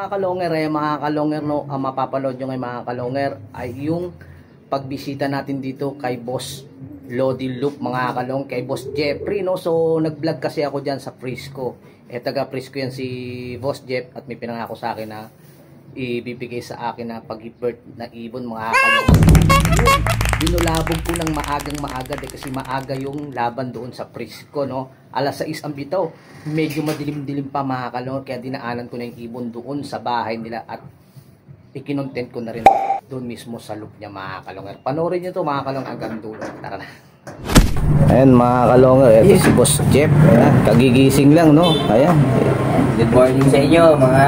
mga kalonger, mga kalonger, no, ang mapapanood nyo ngayon mga kalonger ay yung pagbisita natin dito kay Boss Lodi Loop mga kalong, kay Boss Jeffrey, no. So nag-vlog kasi ako dyan sa Frisco, taga Frisco yan si Boss Jeff, at may pinangako sa akin na ibibigay sa akin na pag-birth na ibon mga kalong. Binulabog ko ng maaga kasi maaga yung laban doon sa Frisco, no. Alas 6 ang bitaw, medyo madilim-dilim pa mga kalong, kaya dinaanan ko na yung ibon doon sa bahay nila at ikinontent ko na rin doon mismo sa loop niya mga kalonger. Panoorin nyo to mga kalong hanggang dulo. Tara na. Ayan mga kalonger, ito si Boss Jeff. Ayan, kagigising lang, no. Ayan. Good morning sa inyo mga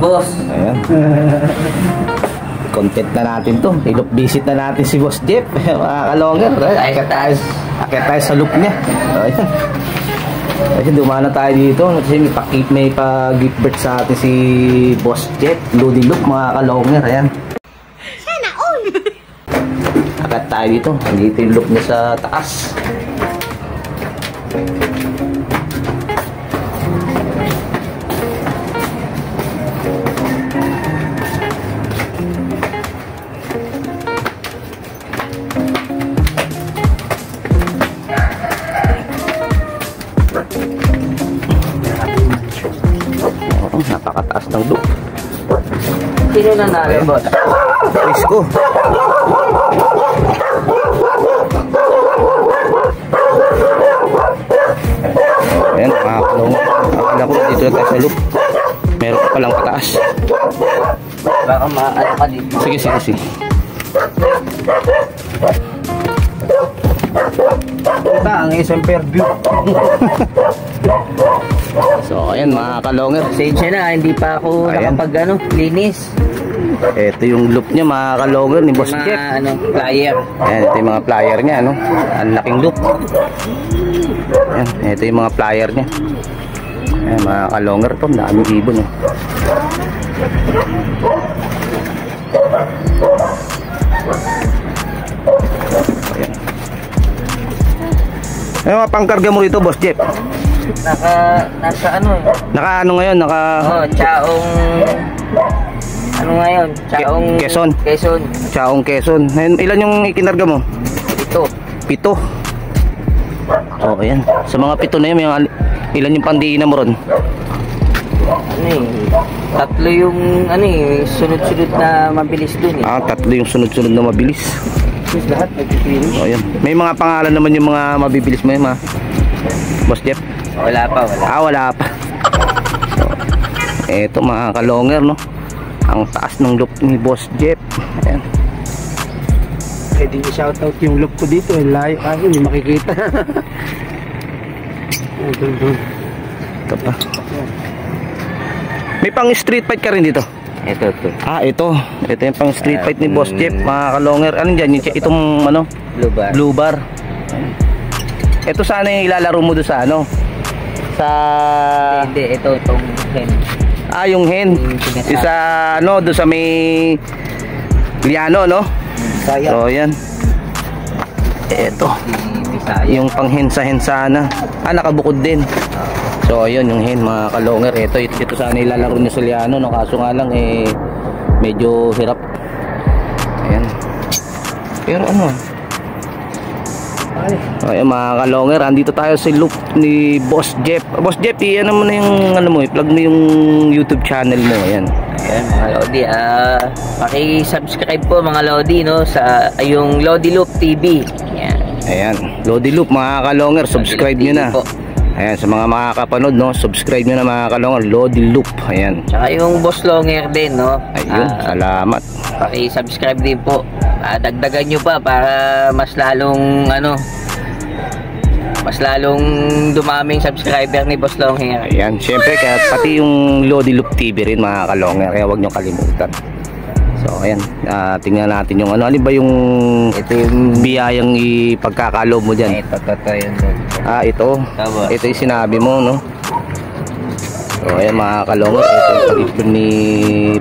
boss. Ayan. Content na natin to. I-loop visit na natin si Boss Jeff. Mga kalonger. Akit tayo sa loop niya. Ayan. Kasi dumana tayo dito kasi may pa-gift birth sa atin si Boss Jeff Lodi Loop mga kalonger. Ayan. Sana all. Akat tayo dito. Dito yung loop niya sa taas. Napakataas ng loop. Sino na namin, boss? Frisco. Ayan, mga kalong. Akala ko dito na tayo sa loop. Meron pa palang pataas. Baka maano ka dito. Sige. Ito ang isang fair view. So, ayan mga kalonger. Pasensya na, hindi pa ako linis. Ito yung loop niya mga kalonger ni Boss Jeff. Flyer. Ayan, ito yung mga flyer niya, no? Ang laking loop. Ayan, ito yung mga flyer niya. Ayan, mga kalonger to. Daming ibon, eh. Ayan. Ano mga pangkarga mo rito, Boss Jeff? Nasa ano eh. Naka ano ngayon? Naka... Chaong... Ano ngayon? Chaong... Quezon. Chaong Quezon. Ilan yung ikinarga mo? 7. So, ayan. Sa mga 7 na yun, ilan yung pandiina mo ron? Tatlo yung sunod-sunod na mabilis dun eh. 3 yung sunod-sunod na mabilis. Lahat nagpipilis. So, ayan. May mga pangalan naman yung mga mabibilis mo yun, Boss Jeff? Wala pa. Wala pa. So, eto mga kalonger, no? Ang taas ng loop ni Boss Jeff. Ayan. Pwede nyo shoutout yung loop ko dito. Layo kasi, hindi makikita. Ito pa. May pang street fight ka rin dito? Ito. Ito yung pang street fight ni Boss Jeff, mga kalonger. Ano dyan? Itong ano? Blue bar. Ito sana yung ilalaro mo doon sa ano? Sa... Hindi, itong hen. Yung hen. Yung sa ano, doon sa may Liano, no? So, yan. Ito. Yung pang hensa-hensa na. Nakabukod din. So, ayun yung hen, mga kalonger. Ito sana ilalaro niya sa Liano, no? Kaso nga lang, medyo hirap. Ayan. Pero ano? Ayan mga kalonger, andito tayo sa loop ni Boss Jeff. Boss Jeff, ano mo na yung i-plug mo yung YouTube channel mo. Ayan mga Lodi, paki-subscribe po mga Lodi, no, sa yung Lodi Loop TV. Ayan, Lodi Loop mga kalonger, subscribe nyo na po. Ayan, sa mga makakapanood, no, subscribe nyo na mga kalonger, Lodi Loop. Ayan. Tsaka yung Boss Longer din, no. Ayun, salamat. Paki-subscribe din po. Dagdagan nyo pa para mas lalong dumaming subscriber ni Boss Longer. Ayan, syempre kaya pati yung Lodi Loop TV rin mga kalonger, kaya huwag nyo kalimutan. So ayan, tingnan natin yung alin ba yung biyayang ipagkakalob mo dyan. Ito yun. Ito yung sinabi mo, no? So ayan mga kalongot, ito yung pag-ipon ni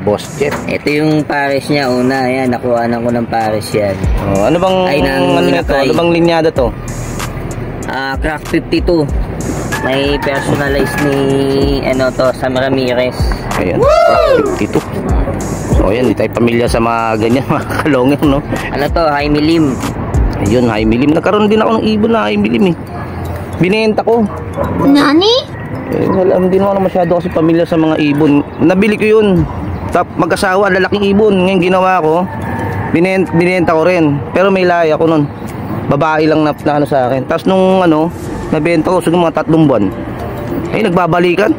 Boss Jeff. Ito yung pares niya una, ayan, nakuhanan ko ng pares yan. Ano bang linyada to? Crack 52. May personalized ni ano to, Sam Ramirez. Ayan, 52. So ayan, di tayo pamilya sa mga ganyan mga kalongero, no? Ano to, Jaime Lim. Ayun, Jaime Lim. Nagkaroon din ako ng ibon na Jaime Lim eh. Binenta ko. Nani? Eh, alam din ako masyado kasi pamilya sa mga ibon. Nabili ko yun. Mag-asawa, lalaking ibon. Ngayon ginawa ko, binenta ko rin. Pero may lahi ako nun. Babae lang na ano sa akin. Tapos nung ano, nabenta ko siguro mga 3 buwan. Eh, nagbabalikan.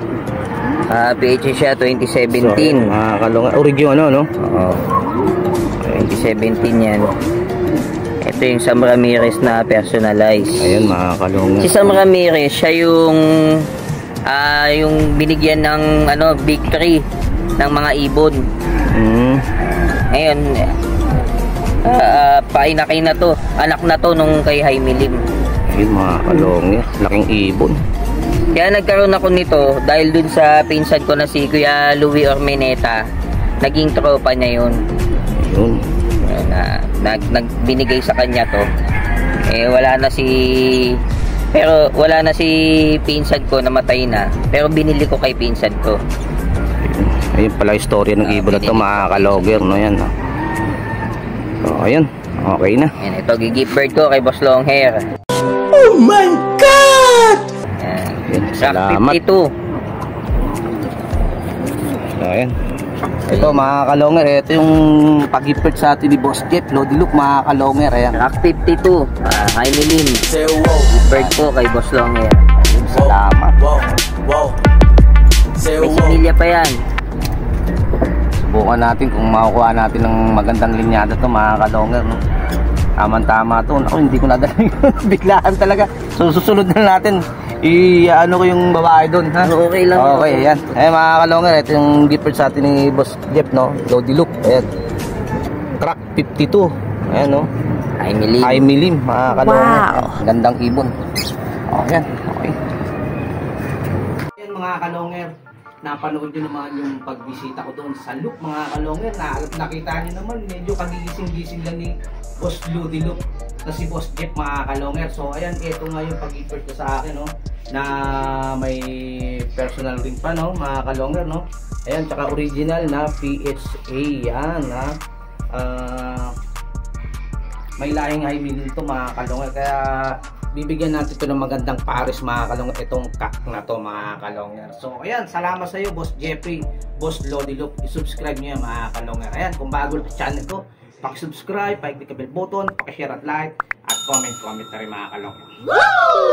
PH siya 2017. So, kalong original ano, no? Oo. 2017 yan. Ito yung Sam Ramirez na personalized. Ayan, mga kalong. Si Sam Ramirez, siya yung binigyan ng ano, victory ng mga ibon. Ngayon, painakay na to. Anak na to nung kay Jaime Lim. Ayun, mga kalong. Laking ibon. Kaya nagkaroon ako nito dahil dun sa pinsan ko na si Kuya Louie Ormeneta. Naging tropa niya yun. Ayun. Nagbinigay sa kanya to. Wala na si pinsan ko, namatay na. Pero binili ko kay pinsan ko. Ayun pala yung story ng ibon na to, mga kalogger, no? Yan, no? So, ayun. Okay na. Ayan, ito, gigift bird ko kay Boss Longhair. Oh my God! Ayan, salamat. 52. So, ayan. Ito, mga kalongger, ito yung pag-gift bird sa atin ni Boss Jeff, Lodi Loop, mga kalongger. Ayan. Rock 52. Jaime Lim. Gift bird ko kay Boss Longhair. Salamat. May similya pa yan. Subukan natin kung makukuha natin ng magandang linyada to, mga kalongger, no? Tama-tama to. Ako, hindi ko nadala yun. Biglaan talaga. So, susunod na natin. Ano ko yung babae doon, ha? Okay lang. Okay, ayan. Ayan, mga kalongger, ito yung gift sa atin ni Boss Jeff, no? Lodi Loop. Ayan. Crack 52. Ayan, no? Jaime Lim. Jaime Lim, mga kalongger. Wow. Gandang ibon. Oh, ayan. Okay. Ayan, mga kalongger. Napanood nyo naman yung pagbisita ko doon sa Loop, mga kalongger. Nakita nyo naman, medyo kagigising-gising lang ni Boss Lodi Loop na si Boss Jeff, mga kalongger. So ayan, ito nga yung pag-effort ko sa akin, no, na may personal ring pa, no, mga kalongger, no. Ayan, tsaka original na PHA yan, ha. May lahing high million to, mga kalongger, kaya bibigyan natin ito ng magandang pares, mga kalongger, itong kak na to, mga kalongger. So ayan, salamat sa iyo, Boss Jeffrey, Boss Lodi Loop. I-subscribe nyo yan, mga kalongger. Ayan, kung bago sa channel ko, paki-subscribe, paki-click the bell button, paki-share at like, at comment na rin, mga kalongger.